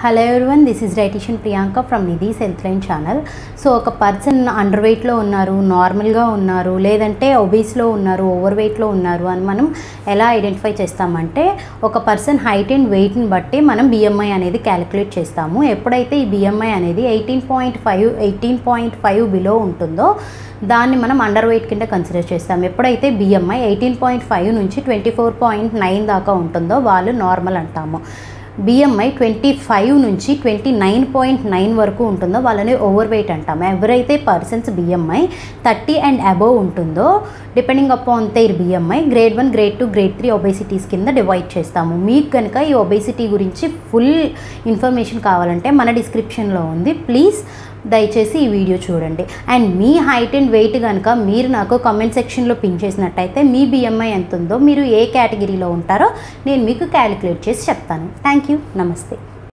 Hello everyone, this is dietitian Priyanka from Nidhi's health line channel. So ఒక person under వెయిట్లో ఉన్నారు, నార్మల్గా ఉన్నారు, లేదంటే ఒబీస్లో ఉన్నారు, ఓవర్ వెయిట్లో ఉన్నారు అని మనం ఎలా ఐడెంటిఫై చేస్తామంటే ఒక పర్సన్ హైట్ అండ్ వెయిట్ని బట్టి మనం బిఎంఐ అనేది క్యాలిక్యులేట్ చేస్తాము. ఎప్పుడైతే ఈ బిఎంఐ అనేది 18.5 బిలో ఉంటుందో దాన్ని మనం అండర్ వెయిట్ కింద కన్సిడర్ చేస్తాం. ఎప్పుడైతే బిఎంఐ 18.5 నుంచి 24.9 దాకా ఉంటుందో వాళ్ళు నార్మల్ అంటాము. బిఎంఐ 25 నుంచి 29.9 వరకు ఉంటుందో వాళ్ళని ఓవర్ వెయిట్ అంటాము. ఎవరైతే పర్సన్స్ బిఎంఐ 30 అండ్ అబోవ్ ఉంటుందో depending upon there BMI grade 1, grade 2, grade 3 obesities కింద డివైడ్ చేస్తాము. మీకు కనుక ఈ ఒబేసిటీ గురించి ఫుల్ ఇన్ఫర్మేషన్ కావాలంటే మన డిస్క్రిప్షన్లో ఉంది, ప్లీజ్ దయచేసి ఈ వీడియో చూడండి. అండ్ మీ హైట్ అండ్ వెయిట్ కనుక మీరు నాకు కామెంట్ సెక్షన్లో పిన్ చేసినట్టయితే మీ బిఎంఐ ఎంత ఉందో, మీరు ఏ కేటగిరీలో ఉంటారో నేను మీకు క్యాలిక్యులేట్ చేసి చెప్తాను. Thank you. నమస్తే.